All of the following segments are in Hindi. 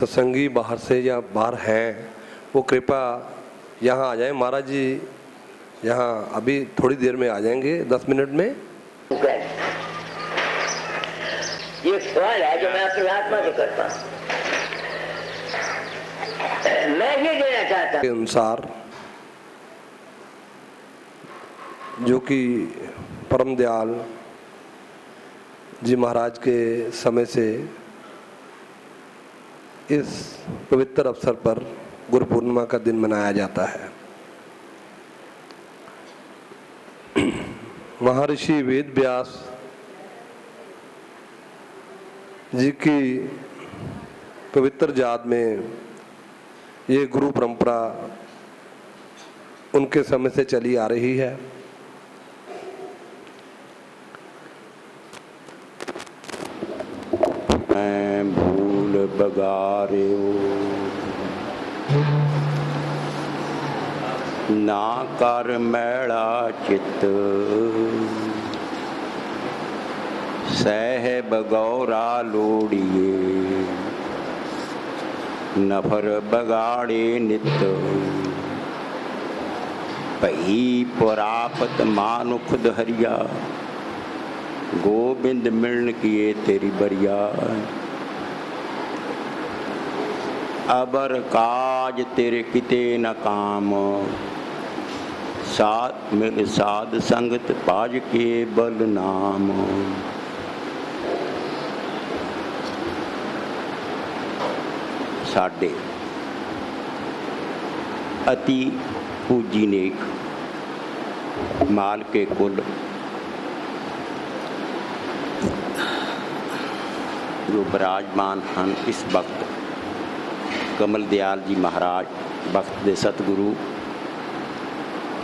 सत्संगी बाहर से या बाहर हैं वो कृपया यहाँ आ जाएं। महाराज जी यहाँ अभी थोड़ी देर में आ जाएंगे, 10 मिनट में। ये सवाल है जो मैं अपनी आत्मा से करता हूँ। मैं ये देना चाहता के अनुसार जो कि परम दयाल जी महाराज के समय से इस पवित्र अवसर पर गुरु पूर्णिमा का दिन मनाया जाता है। महर्षि वेद व्यास जी की पवित्र जात में ये गुरु परंपरा उनके समय से चली आ रही है। मैं भूल बगारियो ना कर मैला चित, सह बगौरा लोड़िए नफर बगाड़े नित, पही परापत मानुख दहरिया गोबिंद मिलन किए तेरी बरिया, अबर काज तेरे किते न काम, साथ मिल साध संगत पाज के बल नाम। साडे अति पूजी नेक माल के कुल जो विराजमान हैं इस वक्त कमल दयाल जी महाराज वक्त दे सतगुरु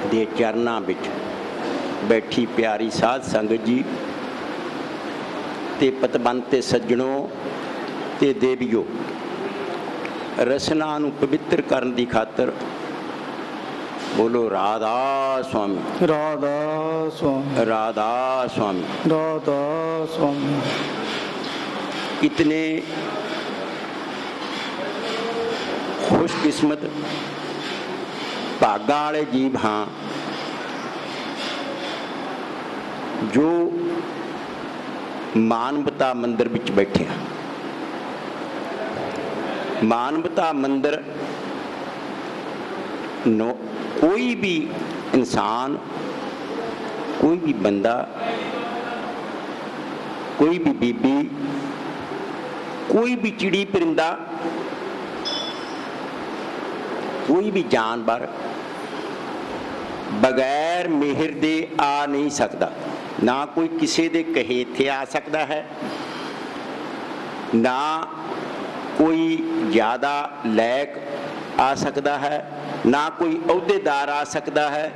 दे चरनां विच बैठी प्यारी साध संगत जी ते पतवंते सज्जणों ते देवियों, रसना नूं पवित्र करन दी खातर बोलो राधा स्वामी, राधा स्वामी, राधा स्वामी, राधा स्वामी। कितने खुशकिस्मत भागा वाले जीव हाँ जो मानवता मंदिर विच बैठे हैं। मानवता मंदिर नो कोई भी इंसान, कोई भी बंदा, कोई भी बीबी, कोई भी चिड़ी परिंदा, कोई भी जानवर बगैर मेहर दे आ नहीं सकता। ना कोई किसी दे कहे इत्थे आ सकता है, ना कोई ज़्यादा लैक आ सकता है, ना कोई अहुदेदार आ सकता है।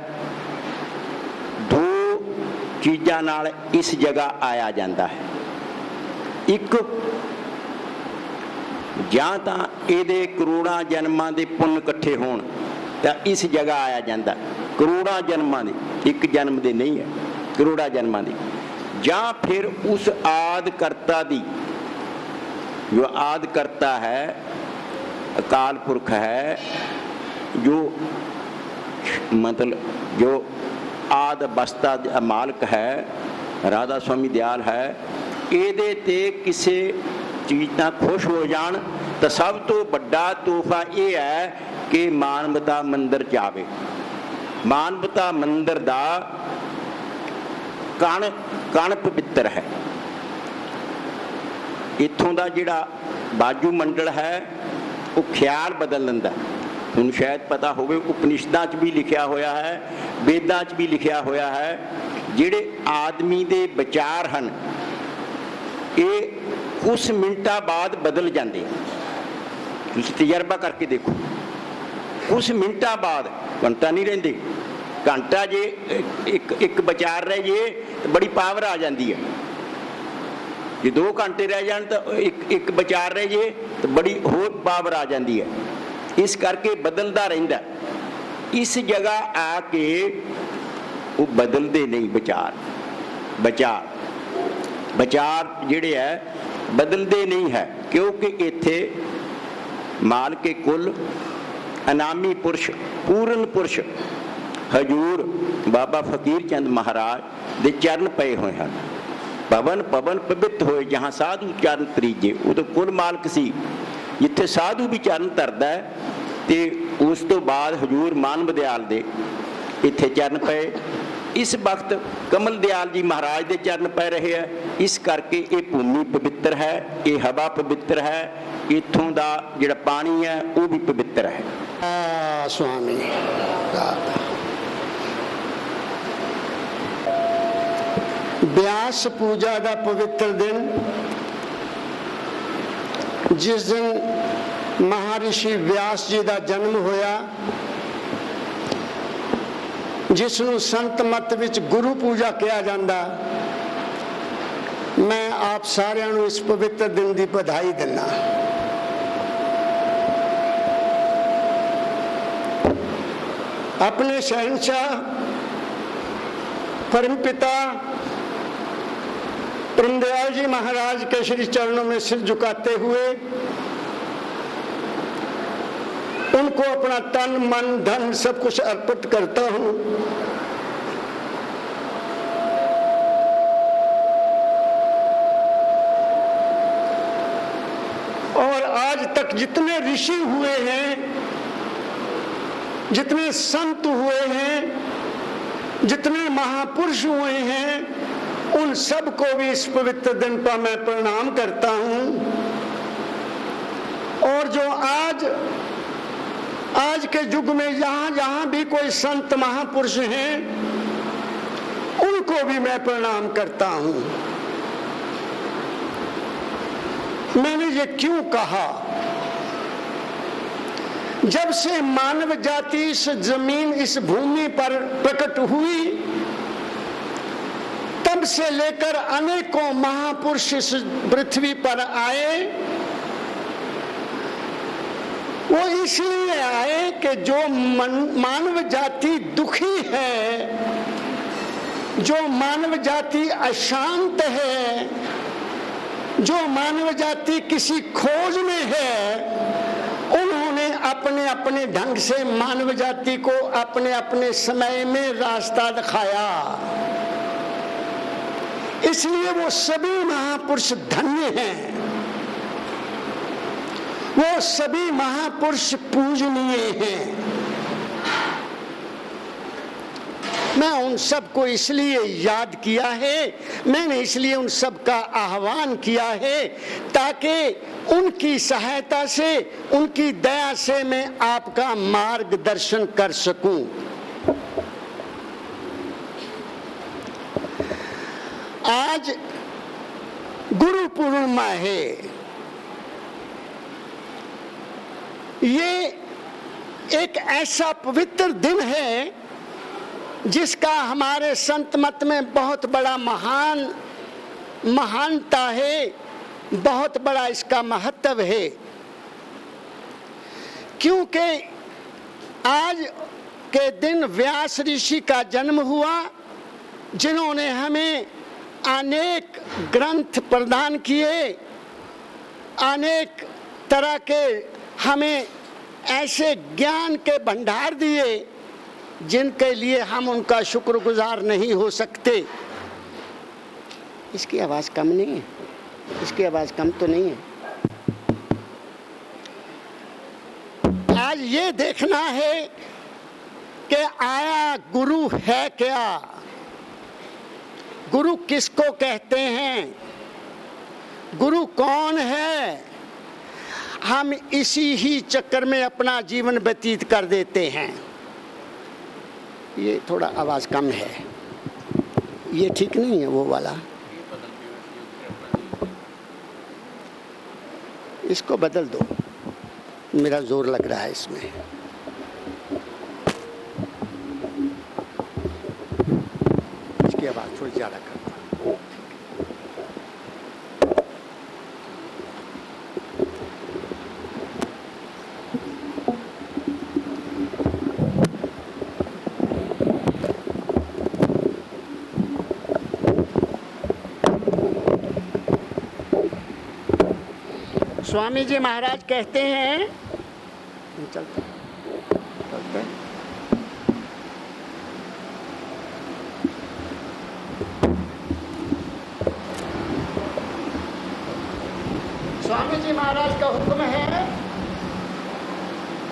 दो चीज़ां नाल इस जगह आया जाता है। एक ਜਾਂ ਤਾਂ ਇਹਦੇ ਕਰੋੜਾਂ ਜਨਮਾਂ ਦੇ ਪੁੰਨ ਇਕੱਠੇ ਹੋਣ ਤਾਂ ਇਸ ਜਗ੍ਹਾ ਆਇਆ ਜਾਂਦਾ। ਕਰੋੜਾਂ ਜਨਮਾਂ ਦੇ, ਇੱਕ ਜਨਮ ਦੇ ਨਹੀਂ ਹੈ, ਕਰੋੜਾਂ ਜਨਮਾਂ ਦੇ। ਜਾਂ ਫਿਰ ਉਸ ਆਦਿ ਕਰਤਾ ਦੀ, ਜੋ ਆਦਿ ਕਰਤਾ ਹੈ, ਅਕਾਲ ਪੁਰਖ ਹੈ, ਜੋ मतलब जो आदि अवस्था का मालिक है, राधा स्वामी दयाल है, ਇਹਦੇ ਤੇ ਕਿਸੇ चीज़ ना खुश हो जान तो सब तो बड़ा तोहफा ये है कि मानवता मंदिर जावे। मानवता मंदिर दा कण पवित्र है। इत्थों दा जिहड़ा बाजू मंडल है वो ख्याल बदल लैंदा। हुण शायद पता होवे उपनिषदां च भी लिखिया होया है, वेदां च भी लिखिया होया है, जिहड़े आदमी दे विचार हन ये कुछ मिनटा बाद बदल जाते हैं। तुसीं तजर्बा करके देखो, कुछ मिनटा बाद, घंटा नहीं रहिंदे, घंटा जे एक विचार रह जे तो बड़ी पावर आ जाती है। जे 2 घंटे रह जान तो एक विचार रह जे तो बड़ी होर पावर आ जाती है। इस करके बदलता रहिंदा। इस जगह आके वो बदलते नहीं विचार। विचार जिहड़े है बदलते नहीं है, क्योंकि इत्थे ਮਾਲ ਕੇ ਕੁੱਲ ਅਨਾਮੀ ਪੁਰਸ਼ ਪੂਰਨ ਪੁਰਸ਼ ਹਜੂਰ ਬਾਬਾ ਫਕੀਰ ਚੰਦ ਮਹਾਰਾਜ ਦੇ ਚਰਨ ਪਏ ਹੋਏ ਹਨ। ਪਵਨ ਪਵਨ ਪਵਿੱਤ ਹੋਏ ਜਹਾਂ ਸਾਧੂ ਚਰਨ ਤਰੀਜੇ। ਉਦੋਂ ਕੁੱਲ ਮਾਲਕ ਸੀ ਜਿੱਥੇ ਸਾਧੂ ਵੀ ਚਰਨ ਧਰਦਾ ਹੈ, ਤੇ ਉਸ ਤੋਂ ਬਾਅਦ ਹਜੂਰ ਮਾਨਵ ਦਿਆਲ ਦੇ ਇੱਥੇ ਚਰਨ ਪਏ। ਇਸ ਵਕਤ ਕਮਲ ਦਿਆਲ ਜੀ ਮਹਾਰਾਜ ਦੇ ਚਰਨ ਪੈ ਰਹੇ ਹੈ। ਇਸ ਕਰਕੇ ਇਹ ਭੂਮੀ ਪਵਿੱਤਰ ਹੈ, ਇਹ ਹਵਾ ਪਵਿੱਤਰ ਹੈ, ਇੱਥੋਂ ਦਾ ਜਿਹੜਾ ਪਾਣੀ ਹੈ ਉਹ ਵੀ ਪਵਿੱਤਰ ਹੈ। स्वामी व्यास पूजा का पवित्र दिन, जिस दिन महर्षि व्यास जी का जन्म होया, जिसनों संत मत विच गुरु पूजा किया जाता, मैं आप सारिਆਂ ਨੂੰ इस पवित्र दिन की बधाई दिना। अपने शहंशाह परमपिता परमदयाल जी महाराज के श्री चरणों में सिर झुकाते हुए उनको अपना तन मन धन सब कुछ अर्पित करता हूँ। और आज तक जितने ऋषि हुए हैं, जितने संत हुए हैं, जितने महापुरुष हुए हैं, उन सब को भी इस पवित्र दिन पर मैं प्रणाम करता हूँ। और जो आज के युग में जहाँ जहाँ भी कोई संत महापुरुष हैं, उनको भी मैं प्रणाम करता हूँ। मैंने ये क्यों कहा? जब से मानव जाति इस जमीन इस भूमि पर प्रकट हुई, तब से लेकर अनेकों महापुरुष इस पृथ्वी पर आए। वो इसलिए आए कि जो मानव जाति दुखी है, जो मानव जाति अशांत है, जो मानव जाति किसी खोज में है, उन्होंने अपने अपने ढंग से मानव जाति को अपने अपने समय में रास्ता दिखाया। इसलिए वो सभी महापुरुष धन्य हैं, वो सभी महापुरुष पूजनीय हैं। मैं उन सबको इसलिए याद किया है, मैंने इसलिए उन सब का आह्वान किया है, ताकि उनकी सहायता से, उनकी दया से मैं आपका मार्गदर्शन कर सकूं। आज गुरु पूर्णिमा है। ये एक ऐसा पवित्र दिन है जिसका हमारे संत मत में बहुत बड़ा महानता है, बहुत बड़ा इसका महत्व है। क्योंकि आज के दिन व्यास ऋषि का जन्म हुआ, जिन्होंने हमें अनेक ग्रंथ प्रदान किए, अनेक तरह के हमें ऐसे ज्ञान के भंडार दिए जिनके लिए हम उनका शुक्रगुजार नहीं हो सकते। इसकी आवाज़ कम नहीं है, इसकी आवाज़ कम तो नहीं है। आज ये देखना है कि आया गुरु है क्या, गुरु किसको कहते हैं, गुरु कौन है। हम इसी ही चक्कर में अपना जीवन व्यतीत कर देते हैं। ये थोड़ा आवाज़ कम है, ये ठीक नहीं है वो वाला, इसको बदल दो, मेरा जोर लग रहा है इसमें। इसकी आवाज़ थोड़ी ज़्यादा कर। स्वामी जी महाराज कहते हैं, चलते स्वामी जी महाराज का हुक्म है,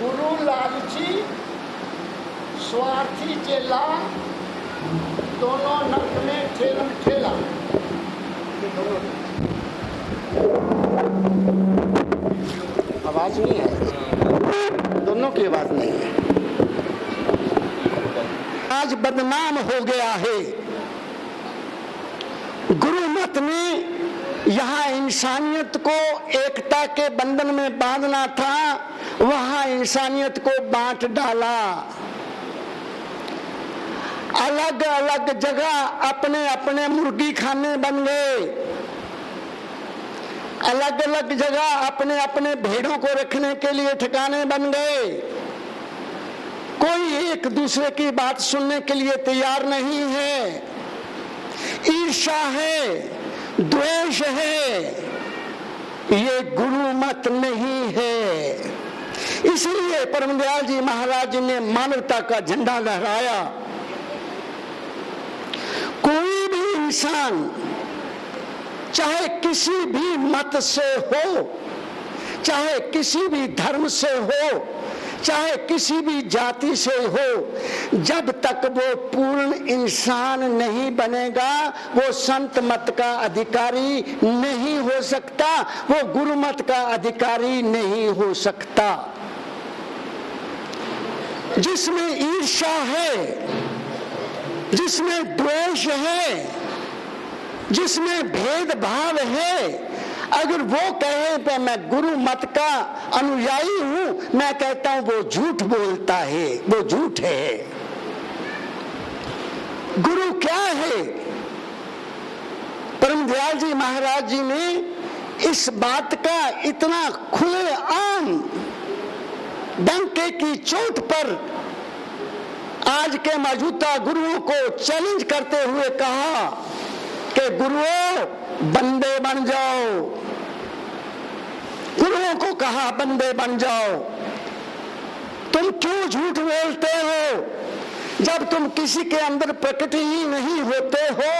गुरु लालची स्वार्थी चेला दोनों नरक में ठेलम ठेला। आवाज नहीं है, दोनों की आवाज नहीं है। आज बदनाम हो गया है। गुरु मत ने यहाँ इंसानियत को एकता के बंधन में बांधना था, वहां इंसानियत को बांट डाला। अलग अलग जगह अपने अपने मुर्गी खाने बन गए, अलग अलग जगह अपने अपने भेड़ों को रखने के लिए ठिकाने बन गए। कोई एक दूसरे की बात सुनने के लिए तैयार नहीं है। ईर्ष्या है, द्वेष है, ये गुरु मत नहीं है। इसलिए परमदयाल जी महाराज ने मानवता का झंडा लहराया। कोई भी इंसान चाहे किसी भी मत से हो, चाहे किसी भी धर्म से हो, चाहे किसी भी जाति से हो, जब तक वो पूर्ण इंसान नहीं बनेगा वो संत मत का अधिकारी नहीं हो सकता, वो गुरु मत का अधिकारी नहीं हो सकता। जिसमें ईर्ष्या है, जिसमें द्वेष है, जिसमें भेदभाव है, अगर वो कहे कि मैं गुरु मत का अनुयायी हूं, मैं कहता हूं वो झूठ बोलता है, वो झूठ है। गुरु क्या है? परमदयाल जी महाराज जी ने इस बात का इतना खुलेआम डंके की चोट पर आज के मौजूदा गुरुओं को चैलेंज करते हुए कहा कि गुरुओं बंदे बन जाओ। गुरुओं को कहा बंदे बन जाओ। तुम क्यों झूठ बोलते हो? जब तुम किसी के अंदर प्रकट ही नहीं होते हो,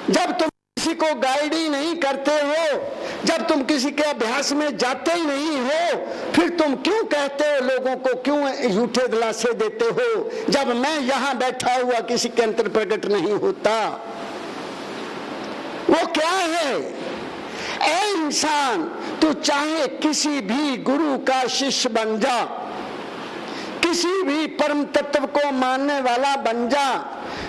जब तुम किसी को गाइड ही नहीं करते हो, जब तुम किसी के अभ्यास में जाते ही नहीं हो, फिर तुम क्यों कहते हो लोगों को, क्यों झूठे दिलासे देते हो? जब मैं यहाँ बैठा हुआ किसी के अंदर प्रकट नहीं होता। वो क्या है? ऐ इंसान, तू चाहे किसी भी गुरु का शिष्य बन जा, किसी भी परम तत्व को मानने वाला बन जा,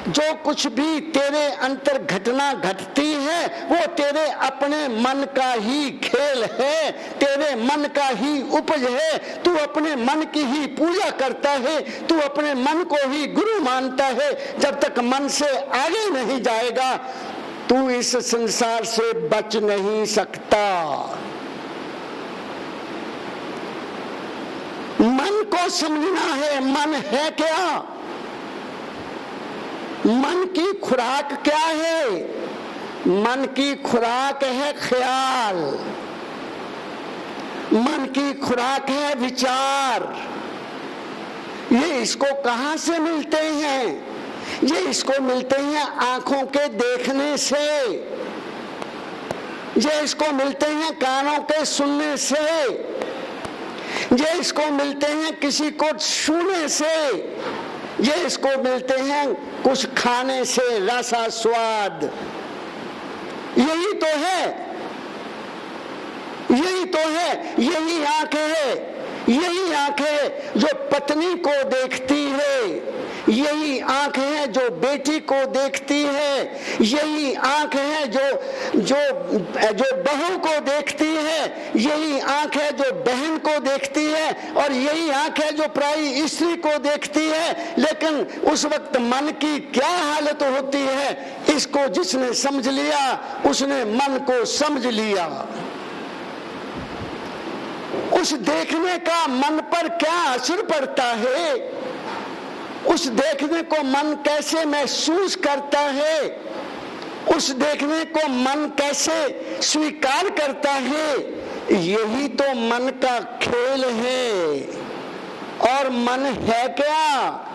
जो कुछ भी तेरे अंतर घटना घटती है वो तेरे अपने मन का ही खेल है, तेरे मन का ही उपज है। तू अपने मन की ही पूजा करता है, तू अपने मन को ही गुरु मानता है। जब तक मन से आगे नहीं जाएगा तू इस संसार से बच नहीं सकता। मन को समझना है, मन है क्या? मन की खुराक क्या है? मन की खुराक है ख्याल, मन की खुराक है विचार। ये इसको कहां से मिलते हैं? ये इसको मिलते हैं आंखों के देखने से, ये इसको मिलते हैं कानों के सुनने से, ये इसको मिलते हैं किसी को छूने से, ये इसको मिलते हैं कुछ खाने से, रसा स्वाद। यही तो है, यही तो है, यही आंख है, यही आंख है जो पत्नी को देखती है, यही आंख है जो बेटी को देखती है, यही आंख है जो बहू को देखती है, यही आंख है जो बहन को देखती है, और यही आंख है जो पराई स्त्री को देखती है। लेकिन उस वक्त मन की क्या हालत होती है, इसको जिसने समझ लिया उसने मन को समझ लिया। उस देखने का मन पर क्या असर पड़ता है, उस देखने को मन कैसे महसूस करता है, उस देखने को मन कैसे स्वीकार करता है, यही तो मन का खेल है, और मन है क्या?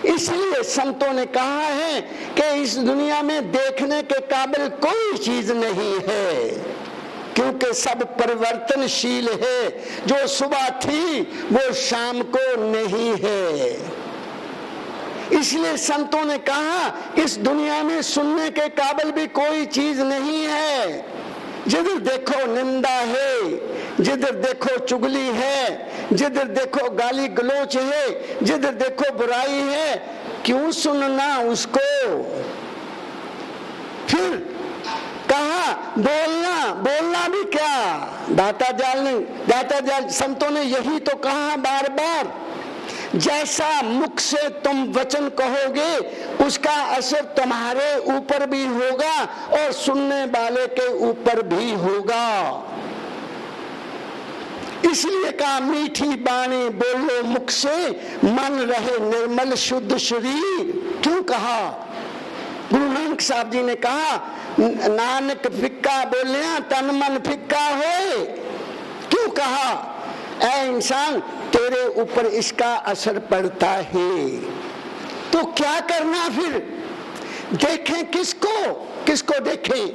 इसलिए संतों ने कहा है कि इस दुनिया में देखने के काबिल कोई चीज नहीं है, क्योंकि सब परिवर्तनशील है। जो सुबह थी वो शाम को नहीं है। इसलिए संतों ने कहा इस दुनिया में सुनने के काबिल भी कोई चीज नहीं है। जिधर देखो निंदा है, जिधर देखो चुगली है, जिधर देखो गाली गलोच है, जिधर देखो बुराई है, क्यों सुनना उसको? फिर कहा बोलना भी क्या? दाता जाल संतों ने यही तो कहा बार बार, जैसा मुख से तुम वचन कहोगे उसका असर तुम्हारे ऊपर भी होगा और सुनने वाले के ऊपर भी होगा। इसलिए कहा मीठी बाणी बोलो मुख से, मन रहे निर्मल शुद्ध शरीर। क्यों कहा? गुरु नानक साहब जी ने कहा नानक फिक्का बोलिया तन मन फिक्का होए। क्यों कहा? ऐ इंसान तेरे ऊपर इसका असर पड़ता है। तो क्या करना फिर? देखें किसको देखें?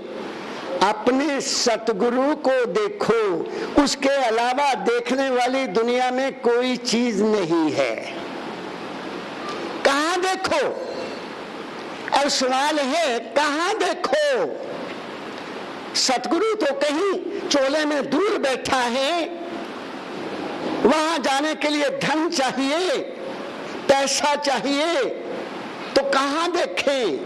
अपने सतगुरु को देखो, उसके अलावा देखने वाली दुनिया में कोई चीज नहीं है। कहां देखो? और सवाल है कहां देखो? सतगुरु तो कहीं चोले में दूर बैठा है, वहां जाने के लिए धन चाहिए, पैसा चाहिए, तो कहां देखें?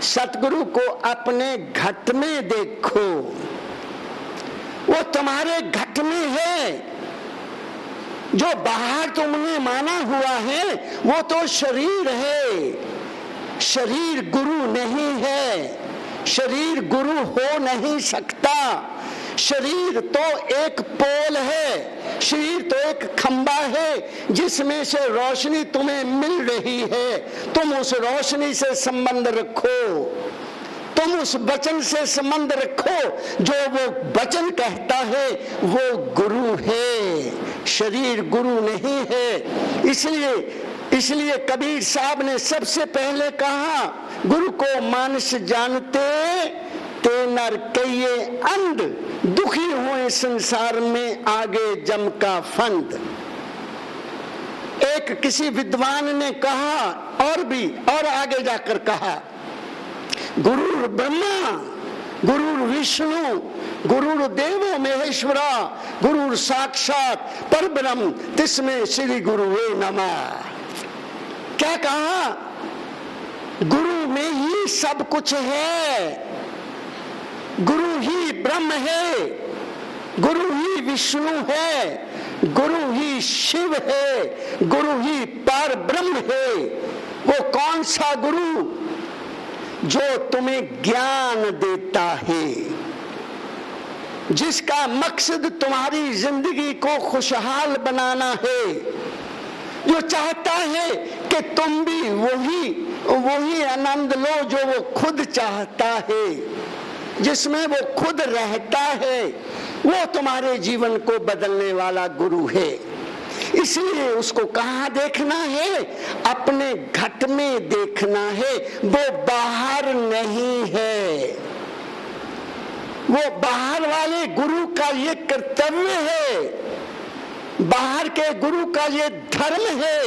सतगुरु को अपने घट में देखो, वो तुम्हारे घट में है। जो बाहर तुमने माना हुआ है वो तो शरीर है, शरीर गुरु नहीं है, शरीर गुरु हो नहीं सकता। शरीर तो एक पोल है, शरीर तो एक खंबा है जिसमें से रोशनी तुम्हें मिल रही है। तुम उस रोशनी से संबंध रखो, तुम उस वचन से संबंध रखो। जो वो वचन कहता है वो गुरु है, शरीर गुरु नहीं है। इसलिए कबीर साहब ने सबसे पहले कहा गुरु को मानस जानते ते नर कहिए अंध, दुखी हुए संसार में आगे जम का फंद। एक किसी विद्वान ने कहा और आगे जाकर कहा गुरु ब्रह्मा गुरु विष्णु गुरु देवो महेश्वरा गुरु साक्षात परब्रह्म तिस्मै श्री गुरुवे नमः। क्या कहा? गुरु में ही सब कुछ है, गुरु ही ब्रह्म है, गुरु ही विष्णु है, गुरु ही शिव है, गुरु ही पर ब्रह्म है। वो कौन सा गुरु? जो तुम्हें ज्ञान देता है, जिसका मकसद तुम्हारी जिंदगी को खुशहाल बनाना है, जो चाहता है कि तुम भी वही आनंद लो जो वो खुद चाहता है, जिसमें वो खुद रहता है, वो तुम्हारे जीवन को बदलने वाला गुरु है। इसलिए उसको कहाँ देखना है? अपने घट में देखना है, वो बाहर नहीं है। वो बाहर वाले गुरु का ये कर्तव्य है, बाहर के गुरु का ये धर्म है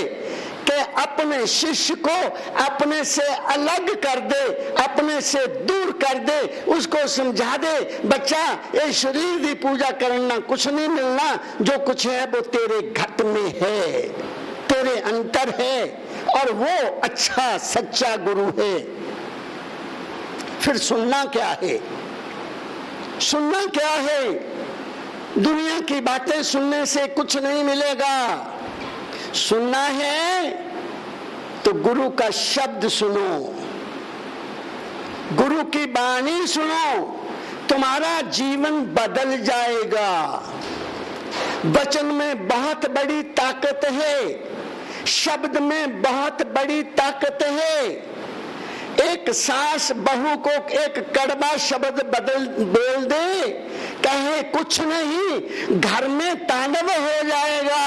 कि अपने शिष्य को अपने से अलग कर दे, अपने से दूर कर दे, उसको समझा दे बच्चा ये शरीर की पूजा करना कुछ नहीं मिलना, जो कुछ है वो तेरे घट में है, तेरे अंतर है, और वो अच्छा सच्चा गुरु है। फिर सुनना क्या है? सुनना क्या है? दुनिया की बातें सुनने से कुछ नहीं मिलेगा। सुनना है तो गुरु का शब्द सुनो, गुरु की वाणी सुनो, तुम्हारा जीवन बदल जाएगा। वचन में बहुत बड़ी ताकत है, शब्द में बहुत बड़ी ताकत है। एक सास बहू को एक कड़वा शब्द बोल दे, कहे कुछ नहीं, घर में तांडव हो जाएगा,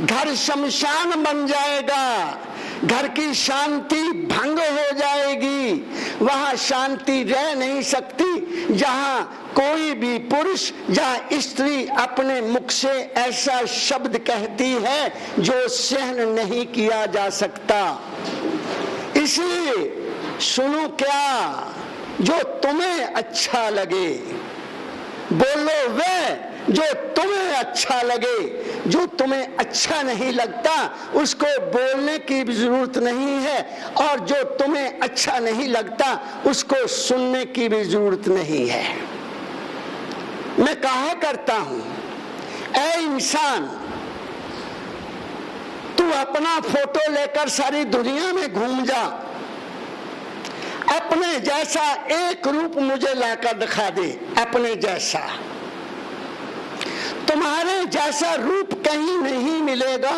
घर शमशान बन जाएगा, घर की शांति भंग हो जाएगी। वहां शांति रह नहीं सकती जहां कोई भी पुरुष या स्त्री अपने मुख से ऐसा शब्द कहती है जो सहन नहीं किया जा सकता। इसलिए सुनो, क्या जो तुम्हें अच्छा लगे बोलो, वह जो तुम्हें अच्छा लगे। जो तुम्हें अच्छा नहीं लगता उसको बोलने की भी जरूरत नहीं है, और जो तुम्हें अच्छा नहीं लगता उसको सुनने की भी जरूरत नहीं है। मैं कहा करता हूं, ऐ इंसान, तू अपना फोटो लेकर सारी दुनिया में घूम जा, अपने जैसा एक रूप मुझे लाकर दिखा दे, अपने जैसा। तुम्हारे जैसा रूप कहीं नहीं मिलेगा,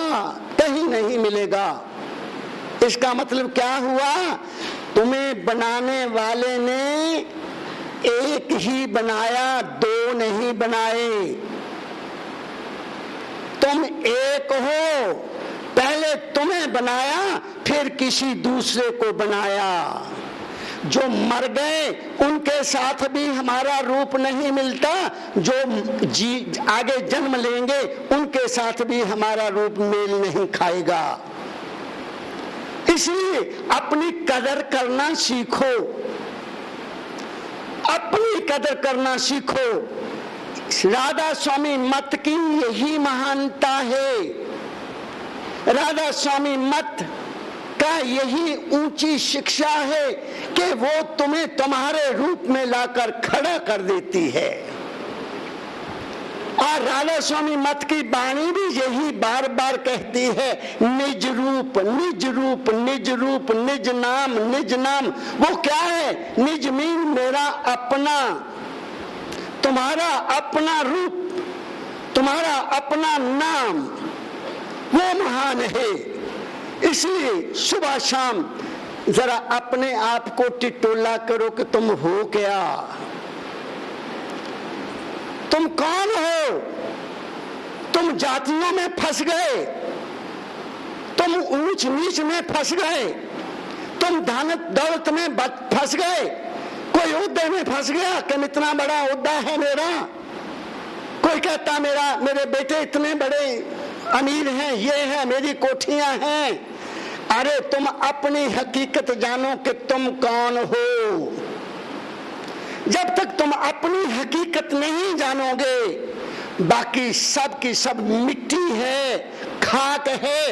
कहीं नहीं मिलेगा। इसका मतलब क्या हुआ? तुम्हें बनाने वाले ने एक ही बनाया, दो नहीं बनाए। तुम एक हो, पहले तुम्हें बनाया फिर किसी दूसरे को बनाया। जो मर गए उनके साथ भी हमारा रूप नहीं मिलता, जो आगे जन्म लेंगे उनके साथ भी हमारा रूप मेल नहीं खाएगा। इसलिए अपनी कदर करना सीखो, अपनी कदर करना सीखो। राधा स्वामी मत की यही महानता है, राधा स्वामी मत का यही ऊंची शिक्षा है कि वो तुम्हें तुम्हारे रूप में लाकर खड़ा कर देती है। और राधा स्वामी मत की वाणी भी यही बार बार कहती है, निज रूप निज रूप निज रूप, निज नाम निज नाम। वो क्या है? निज मीन मेरा अपना, तुम्हारा अपना रूप, तुम्हारा अपना नाम, वो महान है। इसलिए सुबह शाम जरा अपने आप को टिटोला करो कि तुम हो क्या, तुम कौन हो। तुम जातियों में फंस गए, तुम ऊंच नीच में फंस गए, तुम धन दौलत में फंस गए, कोई ओहदे में फंस गया कि इतना बड़ा ओहदा है मेरा, कोई कहता मेरे बेटे इतने बड़े अमीर हैं, ये है, मेरी कोठियां हैं। अरे तुम अपनी हकीकत जानो कि तुम कौन हो। जब तक तुम अपनी हकीकत नहीं जानोगे, बाकी सब की सब मिट्टी है, खाक है,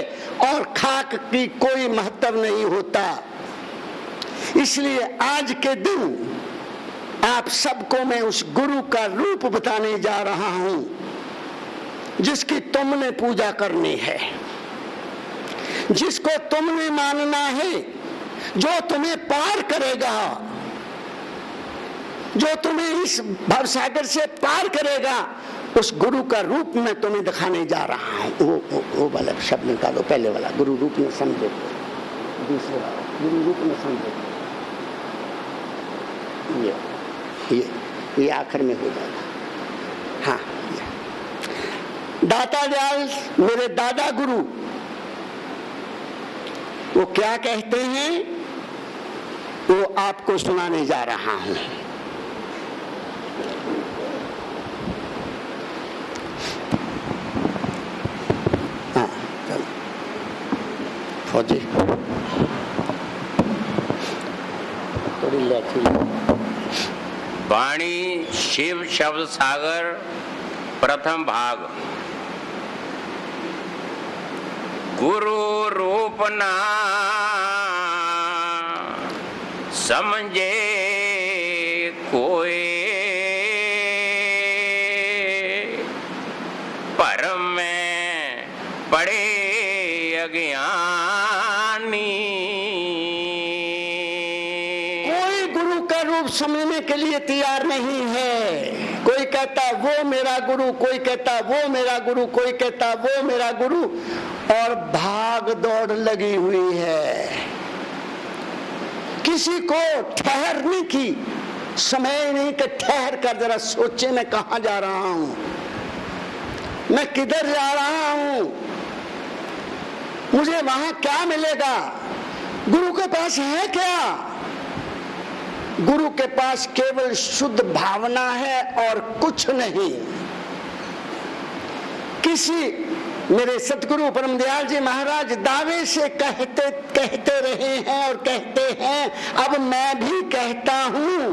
और खाक की कोई महत्व नहीं होता। इसलिए आज के दिन आप सबको मैं उस गुरु का रूप बताने जा रहा हूं जिसकी तुमने पूजा करनी है, जिसको तुमने मानना है, जो तुम्हें पार करेगा, जो तुम्हें इस भवसागर से पार करेगा। उस गुरु का रूप मैं तुम्हें दिखाने जा रहा हूं। वो वाला शब्द निकालो, पहले वाला गुरु रूप में समझो, दूसरे गुरु रूप में समझो। ये आखिर में हो जाएगा। हाँ, दाता दयाल मेरे दादा गुरु वो क्या कहते हैं, वो आपको सुनाने जा रहा हूं। हाँ, फौजी थोड़ी लेखी। वाणी शिव शब्द सागर प्रथम भाग। गुरु रूप ना समझे कोई, परम में पड़े अज्ञानी। कोई गुरु का रूप समझने के लिए तैयार नहीं है। कोई कहता वो मेरा गुरु, कोई कहता वो मेरा गुरु, कोई कहता वो मेरा गुरु, और भाग दौड़ लगी हुई है। किसी को ठहरने की, समय ही नहीं कि ठहर कर जरा सोचे मैं कहां जा रहा हूं, मैं किधर जा रहा हूं, मुझे वहां क्या मिलेगा। गुरु के पास है क्या? गुरु के पास केवल शुद्ध भावना है और कुछ नहीं। किसी मेरे सतगुरु परमदयाल जी महाराज दावे से कहते रहे हैं और कहते हैं, अब मैं भी कहता हूं,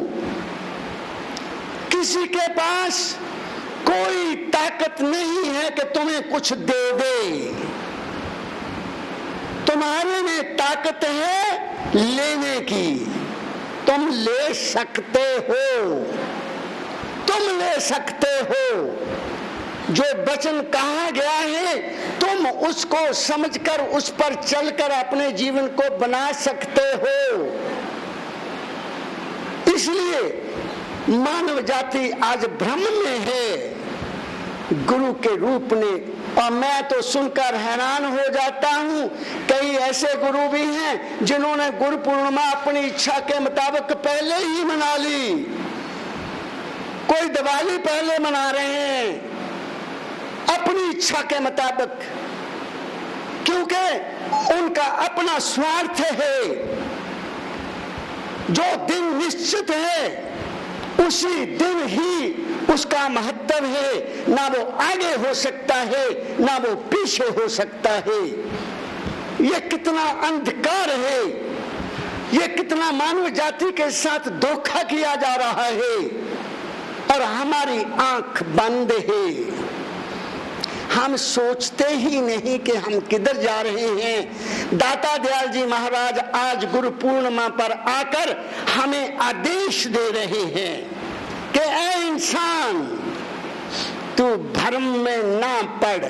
किसी के पास कोई ताकत नहीं है कि तुम्हें कुछ दे दे। तुम्हारे में ताकत है लेने की, तुम ले सकते हो, तुम ले सकते हो। जो वचन कहा गया है तुम उसको समझकर उस पर चलकर अपने जीवन को बना सकते हो। इसलिए मानव जाति आज भ्रम में है गुरु के रूप ने। और मैं तो सुनकर हैरान हो जाता हूं, कई ऐसे गुरु भी हैं जिन्होंने गुरु पूर्णिमा अपनी इच्छा के मुताबिक पहले ही मना ली। कोई दिवाली पहले मना रहे हैं अपनी इच्छा के मुताबिक, क्योंकि उनका अपना स्वार्थ है। जो दिन निश्चित है उसी दिन ही उसका महत्व है, ना वो आगे हो सकता है ना वो पीछे हो सकता है। ये कितना अंधकार है, ये कितना मानव जाति के साथ धोखा किया जा रहा है और हमारी आंख बंद है। हम सोचते ही नहीं कि हम किधर जा रहे हैं। दाता दयाल जी महाराज आज गुरु पूर्णिमा पर आकर हमें आदेश दे रहे हैं कि ऐ इंसान, तू भ्रम में ना पड़,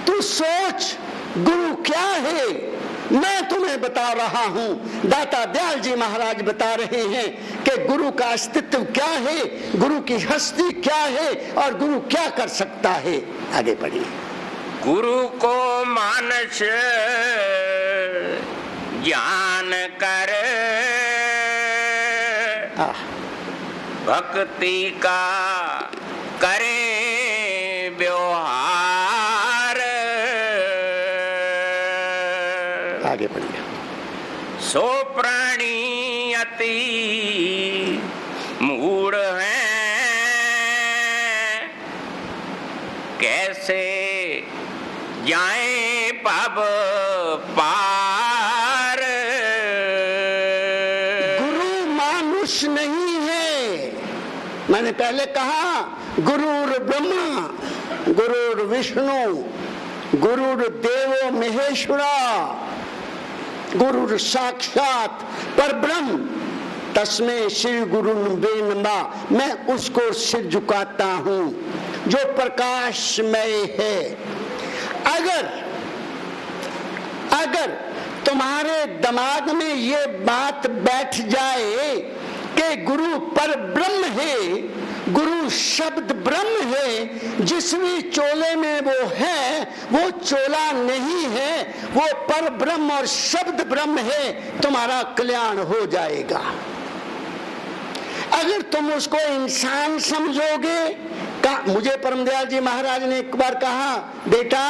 तू सोच गुरु क्या है। मैं तुम्हें बता रहा हूं, दाता दयाल जी महाराज बता रहे हैं कि गुरु का अस्तित्व क्या है, गुरु की हस्ती क्या है और गुरु क्या कर सकता है। आगे बढ़िए। गुरु को मानस ज्ञान कर, भक्ति का करे व्यवहार। आगे बढ़िए। सो प्राणी अति मूढ़ हैं, कैसे जाएं पाप पार। गुरु मानुष नहीं है। मैंने पहले कहा गुरुर ब्रह्मा, गुरुर विष्णु, गुरुर देवो महेश्वरा, गुरु साक्षात परब्रह्म, तस्मै श्री गुरु वे नमः। मैं उसको सिर झुकाता हूं जो प्रकाशमय है। अगर तुम्हारे दिमाग में ये बात बैठ जाए कि गुरु पर ब्रह्म है, गुरु शब्द ब्रह्म है, जिस भी चोले में वो है वो चोला नहीं है, वो पर ब्रह्म और शब्द ब्रह्म है, तुम्हारा कल्याण हो जाएगा। अगर तुम उसको इंसान समझोगे, मुझे परमदयाल जी महाराज ने एक बार कहा, बेटा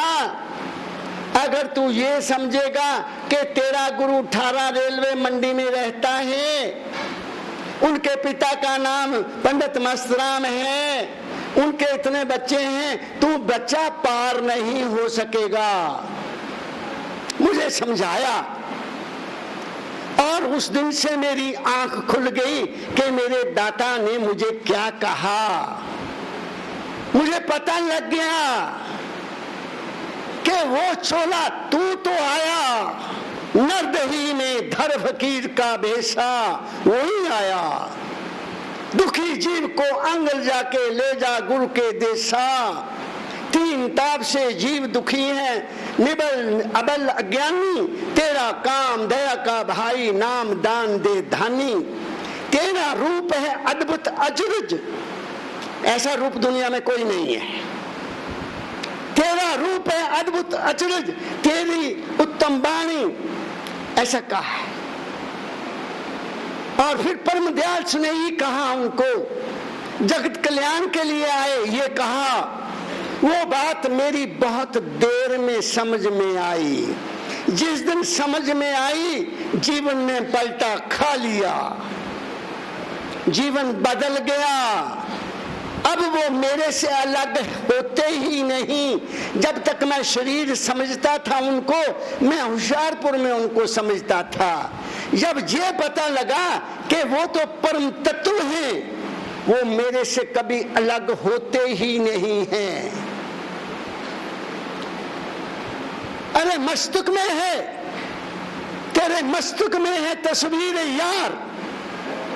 अगर तू ये समझेगा कि तेरा गुरु ठारा रेलवे मंडी में रहता है, उनके पिता का नाम पंडित मस्तराम है, उनके इतने बच्चे हैं, तू बच्चा पार नहीं हो सकेगा। मुझे समझाया और उस दिन से मेरी आंख खुल गई कि मेरे दाता ने मुझे क्या कहा। मुझे पता लग गया कि वो चोला तू तो आया, नरदही में धर फकीर का भेषा वही आया, दुखी जीव को अंगल जाके ले जा गुरु के देशा। तीन ताप से जीव दुखी है, निबल अबल अज्ञानी, तेरा काम दया का भाई, नाम दान दे धानी। तेरा रूप है अद्भुत अजरज, ऐसा रूप दुनिया में कोई नहीं है। तेरा रूप है अद्भुत अचरज, तेरी उत्तम वाणी, ऐसा कहा है। और फिर परम दयाल ने ही कहा उनको, जगत कल्याण के लिए आए, ये कहा। वो बात मेरी बहुत देर में समझ में आई। जिस दिन समझ में आई, जीवन ने पलटा खा लिया, जीवन बदल गया। अब वो मेरे से अलग होते ही नहीं। जब तक मैं शरीर समझता था उनको, मैं होशियारपुर में उनको समझता था। जब ये पता लगा कि वो तो परम तत्व हैं, वो मेरे से कभी अलग होते ही नहीं हैं। अरे मस्तक में है, तेरे मस्तक में है तस्वीर यार।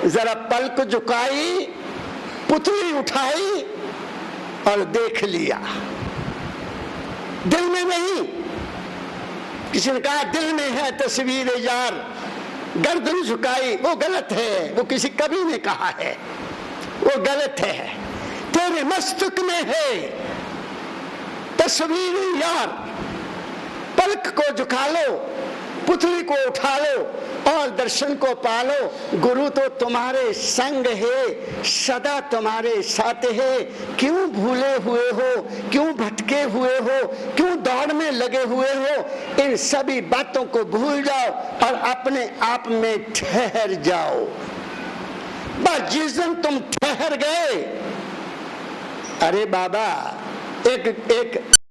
जरा पलक झुकाई, पुतली उठाई और देख लिया। दिल में नहीं। किसी ने कहा दिल में है तस्वीर यार, गर्दन झुकाई, वो गलत है। वो किसी कवि ने कहा है, वो गलत है। तेरे मस्तक में है तस्वीर यार। पलक को झुका लो, पुतली को उठा लो और दर्शन को पालो। गुरु तो तुम्हारे संग है, सदा तुम्हारे साथ है। क्यों भूले हुए हो, क्यों भटके हुए हो, क्यों दौड़ में लगे हुए हो? इन सभी बातों को भूल जाओ और अपने आप में ठहर जाओ। बस जिस दिन तुम ठहर गए, अरे बाबा, एक